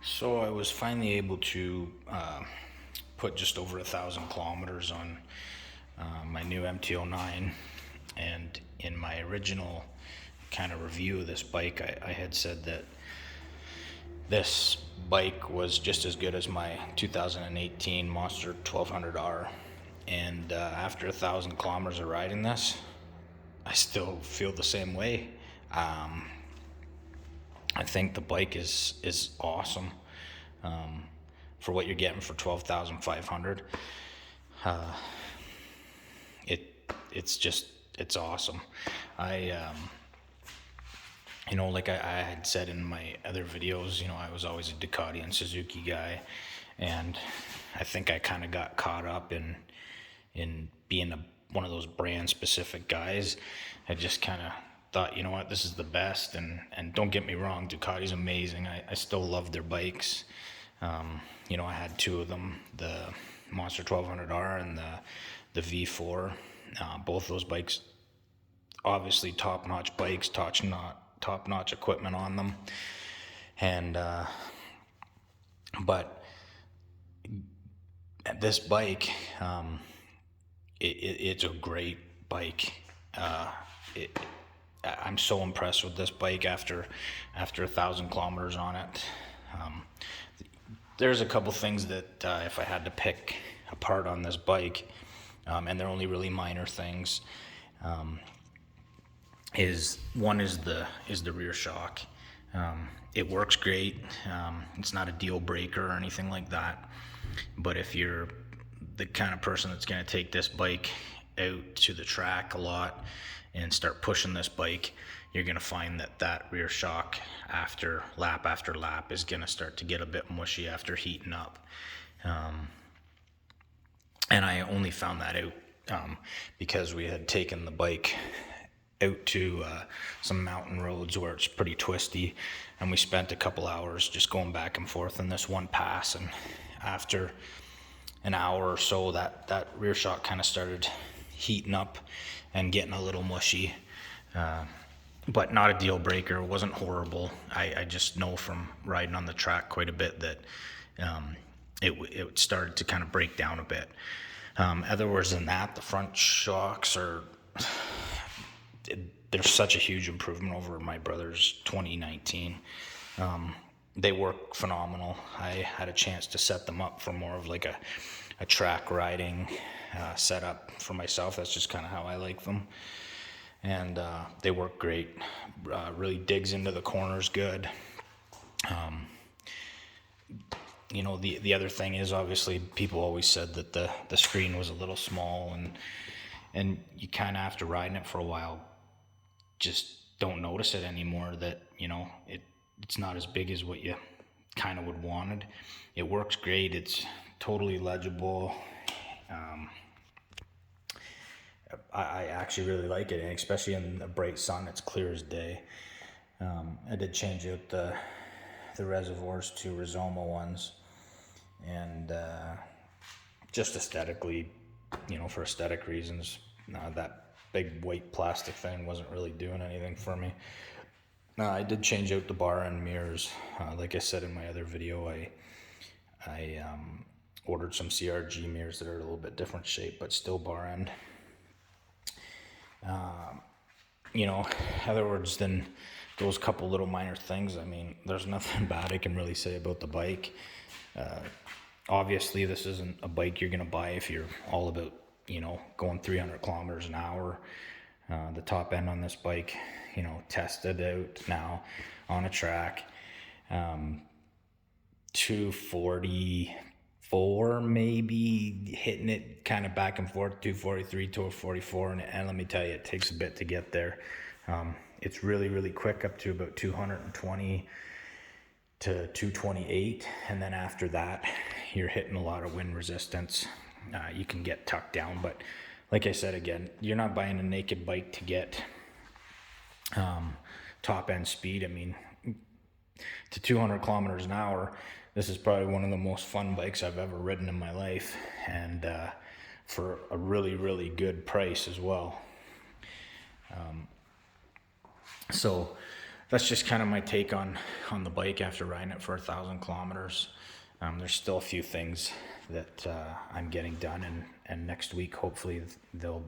So I was finally able to put just over 1,000 kilometers on my new MT09, and in my original kind of review of this bike, I had said that this bike was just as good as my 2018 Monster 1200R, and after 1,000 kilometers of riding this, I still feel the same way. I think the bike is awesome for what you're getting for 12,500. It's awesome. I like I had said in my other videos, I was always a Ducati and Suzuki guy, and I think I kind of got caught up in being one of those brand specific guys. I just kind of thought, what, this is the best, and don't get me wrong, Ducati's amazing. I still love their bikes. I had two of them, the Monster 1200R and the V4. Both those bikes, obviously top-notch bikes, top-notch equipment on them, and but this bike, it's a great bike. I'm so impressed with this bike after 1,000 kilometers on it. There's a couple things that if I had to pick apart on this bike, and they're only really minor things, is the rear shock. It works great. It's not a deal breaker or anything like that. But if you're the kind of person that's going to take this bike out to the track a lot and start pushing this bike, you're going to find that rear shock after lap is going to start to get a bit mushy after heating up. And I only found that out because we had taken the bike out to some mountain roads where it's pretty twisty, and we spent a couple hours just going back and forth in this one pass, and after an hour or so that rear shock kind of started heating up and getting a little mushy, but not a deal breaker. It wasn't horrible. I just know from riding on the track quite a bit that it started to kind of break down a bit. Otherwise than that, the front shocks there's such a huge improvement over my brother's 2019. They work phenomenal. I had a chance to set them up for more of like a track riding setup for myself. That's just kind of how I like them. And they work great. Really digs into the corners good. The other thing is, obviously, people always said that the screen was a little small, and you kind of, after riding it for a while, just don't notice it anymore, that it's not as big as what you kind of would wanted. It works great. It's totally legible. I actually really like it, and especially in the bright sun, it's clear as day. I did change out the reservoirs to Rizoma ones, and just aesthetically, for aesthetic reasons, that big white plastic thing wasn't really doing anything for me. I did change out the bar end mirrors. Like I said in my other video, I ordered some CRG mirrors that are a little bit different shape, but still bar end. Other words than those couple little minor things, there's nothing bad I can really say about the bike. Obviously, this isn't a bike you're going to buy if you're all about, going 300 kilometers an hour. The top end on this bike, tested out now on a track, 244 maybe, hitting it kind of back and forth, 243, 244, and let me tell you, it takes a bit to get there. It's really, really quick up to about 220 to 228, and then after that, you're hitting a lot of wind resistance. You can get tucked down, but like I said again, you're not buying a naked bike to get top end speed. To 200 kilometers an hour, this is probably one of the most fun bikes I've ever ridden in my life, and for a really, really good price as well. So that's just kind of my take on the bike after riding it for 1,000 kilometers. There's still a few things that I'm getting done, and next week hopefully they'll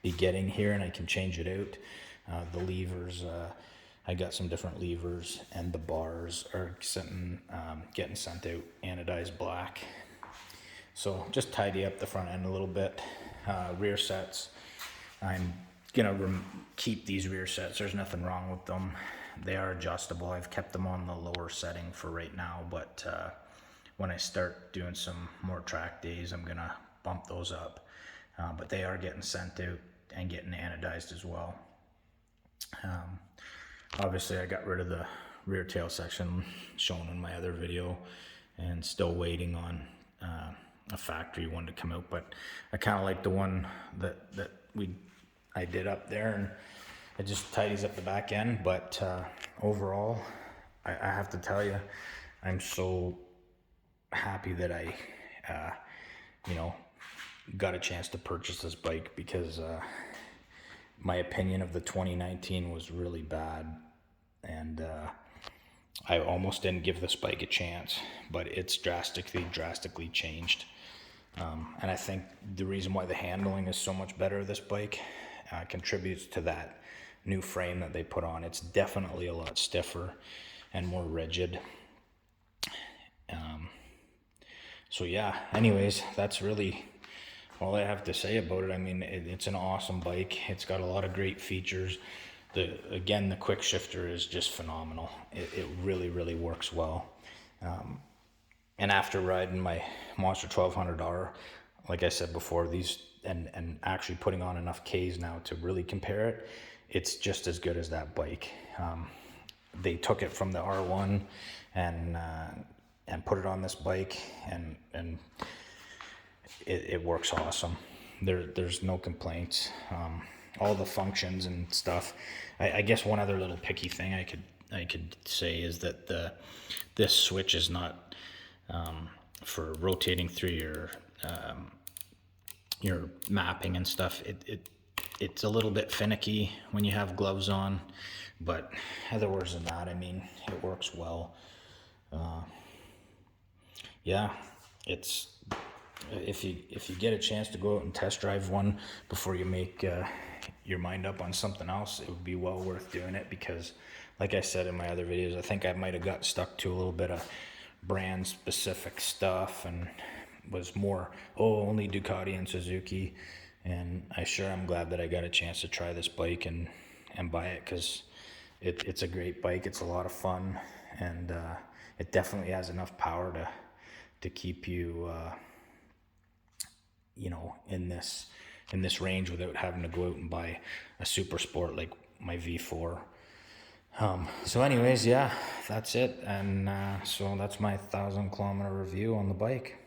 be getting here and I can change it out. The levers, I got some different levers, and the bars are getting sent out anodized black. So just tidy up the front end a little bit. Rear sets, I'm gonna keep these rear sets. There's nothing wrong with them. They are adjustable. I've kept them on the lower setting for right now, but when I start doing some more track days, I'm gonna bump those up. But they are getting sent out and getting anodized as well. Obviously I got rid of the rear tail section shown in my other video, and still waiting on a factory one to come out, but I kind of like the one that I did up there, and it just tidies up the back end. But overall, I have to tell you, I'm so happy that I got a chance to purchase this bike, because my opinion of the 2019 was really bad, and I almost didn't give this bike a chance, but it's drastically changed. And I think the reason why the handling is so much better of this bike contributes to that new frame that they put on. It's definitely a lot stiffer and more rigid. So yeah, anyways, that's really all I have to say about it. I mean, it's an awesome bike. It's got a lot of great features. Again, the quick shifter is just phenomenal. It really works well. And after riding my Monster 1200R, like I said before, these and actually putting on enough Ks now to really compare it, it's just as good as that bike. They took it from the R1 and put it on this bike, and it works awesome. There's no complaints. All the functions and stuff. I guess one other little picky thing I could say is that this switch is not for rotating through your mapping and stuff. It's a little bit finicky when you have gloves on, but otherwise than that, I mean, it works well. Yeah, it's if you get a chance to go out and test drive one before you make your mind up on something else, it would be well worth doing it, because like I said in my other videos, I think I might have got stuck to a little bit of brand specific stuff and was more only Ducati and Suzuki, and I'm glad that I got a chance to try this bike and buy it, because it's a great bike. It's a lot of fun, and it definitely has enough power to keep you in this range without having to go out and buy a super sport like my V4. So anyways, yeah, that's it. And so that's my 1,000 kilometer review on the bike.